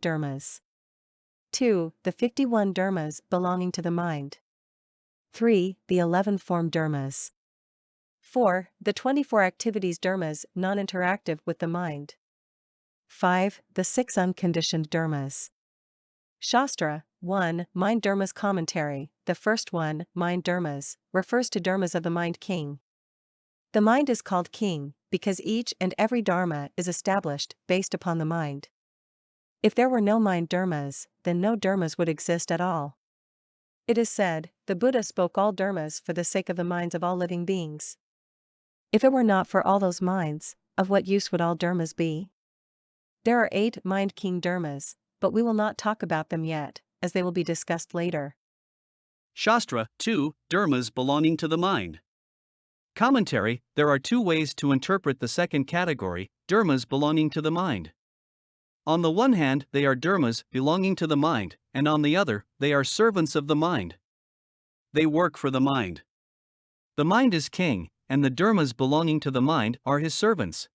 dharmas. 2. The 51 dharmas belonging to the mind. 3. The 11 form dharmas. 4. The 24 activities dharmas non-interactive with the mind. 5. The 6 unconditioned dharmas. Shastra 1. Mind dharmas commentary. The first one, mind dharmas, refers to dharmas of the mind king. The mind is called king because each and every dharma is established based upon the mind. If there were no mind dharmas, then no dharmas would exist at all. It is said, the Buddha spoke all dharmas for the sake of the minds of all living beings. If it were not for all those minds, of what use would all dharmas be? There are 8 mind king dharmas, but we will not talk about them yet, as they will be discussed later. Shastra 2. Dharmas belonging to the mind. Commentary: there are 2 ways to interpret the second category, dharmas belonging to the mind. On the one hand, they are dharmas belonging to the mind, and on the other, they are servants of the mind. They work for the mind. The mind is king, and the dharmas belonging to the mind are his servants.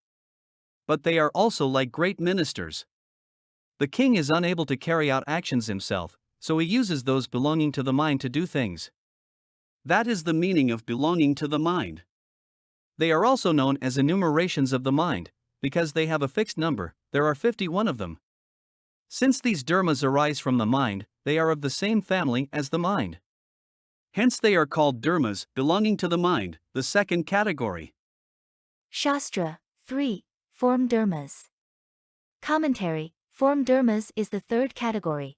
But they are also like great ministers. The king is unable to carry out actions himself, so he uses those belonging to the mind to do things. That is the meaning of belonging to the mind. They are also known as enumerations of the mind, because they have a fixed number. There are 51 of them. Since these dharmas arise from the mind, they are of the same family as the mind. Hence they are called dharmas belonging to the mind, the second category. Shastra 3. Form dharmas. Commentary: form dharmas is the third category.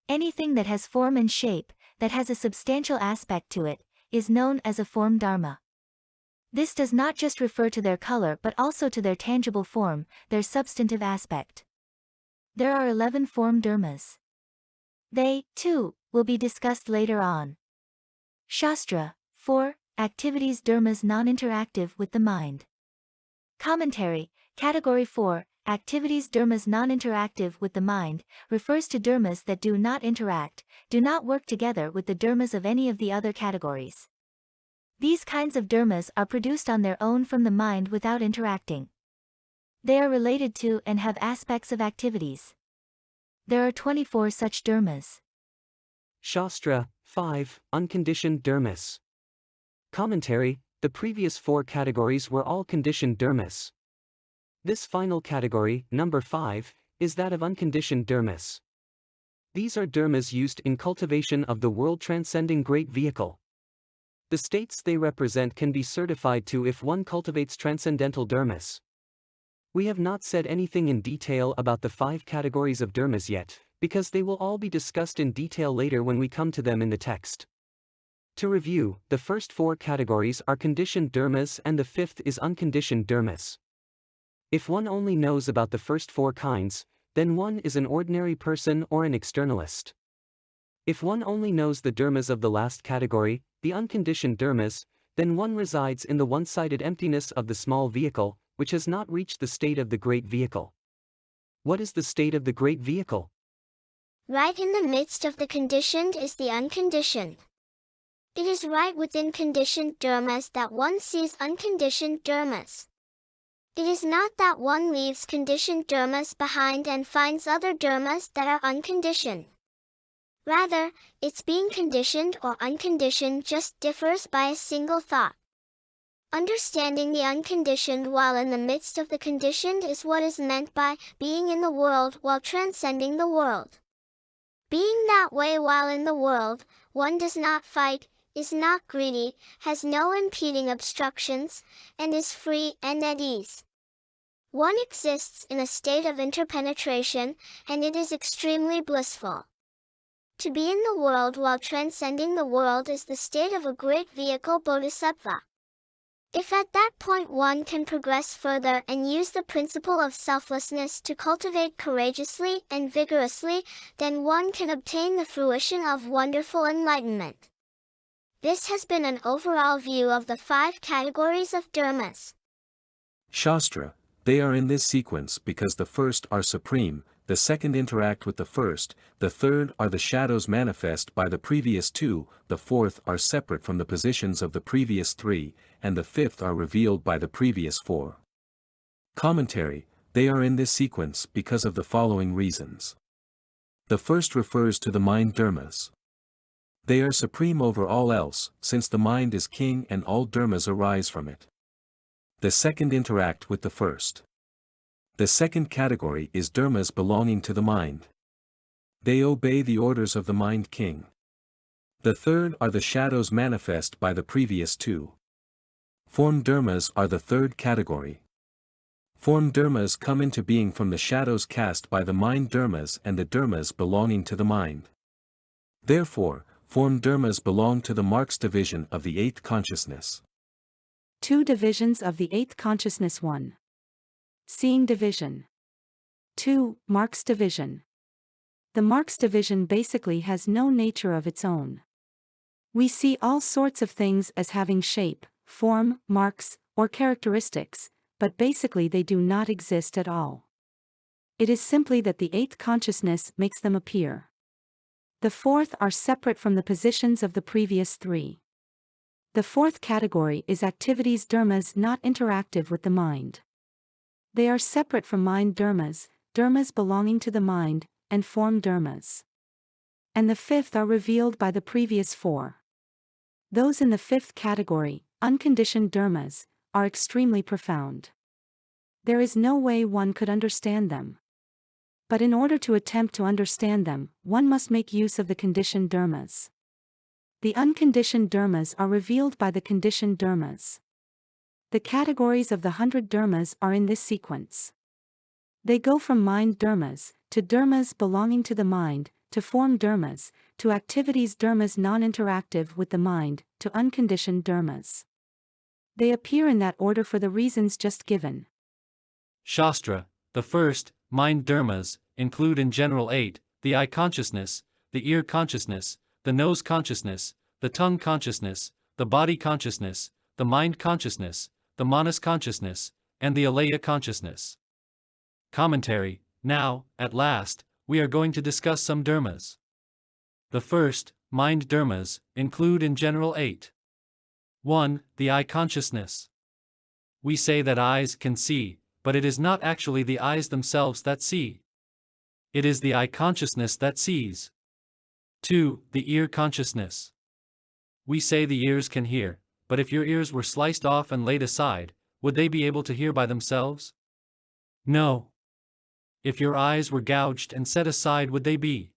Anything that has form and shape, that has a substantial aspect to it, is known as a form dharma. This does not just refer to their color but also to their tangible form, their substantive aspect. There are 11 form dharmas. They, too, will be discussed later on. Shastra 4. Activities dharmas non-interactive with the mind. Commentary: Category 4, Activities dharmas non-interactive with the mind, refers to dharmas that do not interact, do not work together with the dharmas of any of the other categories. These kinds of dharmas are produced on their own from the mind without interacting. They are related to and have aspects of activities. There are 24 such dharmas. Shastra 5. Unconditioned dharmas. Commentary: the previous 4 categories were all conditioned dharmas. This final category, number 5, is that of unconditioned dharmas. These are dharmas used in cultivation of the world-transcending great vehicle. The states they represent can be certified to if one cultivates transcendental dharmas. We have not said anything in detail about the 5 categories of dharmas yet, because they will all be discussed in detail later when we come to them in the text. To review, the first 4 categories are conditioned dharmas and the 5th is unconditioned dharmas. If one only knows about the first 4 kinds, then one is an ordinary person or an externalist. If one only knows the dharmas of the last category, the unconditioned dharmas, then one resides in the one-sided emptiness of the small vehicle, which has not reached the state of the great vehicle. What is the state of the great vehicle? Right in the midst of the conditioned is the unconditioned. It is right within conditioned dharmas that one sees unconditioned dharmas. It is not that one leaves conditioned dharmas behind and finds other dharmas that are unconditioned. Rather, its being conditioned or unconditioned just differs by a single thought. Understanding the unconditioned while in the midst of the conditioned is what is meant by being in the world while transcending the world. Being that way while in the world, one does not fight, is not greedy, has no impeding obstructions, and is free and at ease. One exists in a state of interpenetration, and it is extremely blissful. To be in the world while transcending the world is the state of a great vehicle bodhisattva. If at that point one can progress further and use the principle of selflessness to cultivate courageously and vigorously, then one can obtain the fruition of wonderful enlightenment. This has been an overall view of the 5 categories of dharmas. Shastra: they are in this sequence because the first are supreme, the second interact with the first, the third are the shadows manifest by the previous 2, the fourth are separate from the positions of the previous 3, and the 5th are revealed by the previous 4. Commentary: They are in this sequence because of the following reasons. The first refers to the mind dharmas. They are supreme over all else, since the mind is king and all dharmas arise from it. The second interact with the first. The second category is dharmas belonging to the mind. They obey the orders of the mind king. The third are the shadows manifest by the previous two. Form dharmas are the third category. Form dharmas come into being from the shadows cast by the mind dharmas and the dharmas belonging to the mind. Therefore, form dharmas belong to the marks division of the eighth consciousness. 2 divisions of the eighth consciousness. 1. Seeing division. 2. Marks division. The marks division basically has no nature of its own. We see all sorts of things as having shape, form, marks, or characteristics, but basically they do not exist at all. It is simply that the eighth consciousness makes them appear. The fourth are separate from the positions of the previous 3. The fourth category is activities dharmas not interactive with the mind. They are separate from mind dharmas, dharmas belonging to the mind, and form dharmas. And the fifth are revealed by the previous 4. Those in the fifth category, unconditioned dharmas, are extremely profound. There is no way one could understand them. But in order to attempt to understand them, one must make use of the conditioned dharmas. The unconditioned dharmas are revealed by the conditioned dharmas. The categories of the 100 dharmas are in this sequence. They go from mind dharmas, to dharmas belonging to the mind, to form dharmas, to activities dharmas non-interactive with the mind, to unconditioned dharmas. They appear in that order for the reasons just given. Shastra, the first, mind dharmas, include in general 8, the eye consciousness, the ear consciousness, the nose consciousness, the tongue consciousness, the body consciousness, the mind consciousness, the manas consciousness, and the alaya consciousness. Commentary. Now, at last, we are going to discuss some dharmas. The first, mind dharmas, include in general 8. 1. The eye consciousness. We say that eyes can see, but it is not actually the eyes themselves that see. It is the eye consciousness that sees. 2. The ear consciousness. We say the ears can hear, but if your ears were sliced off and laid aside, would they be able to hear by themselves? No. If your eyes were gouged and set aside, would they be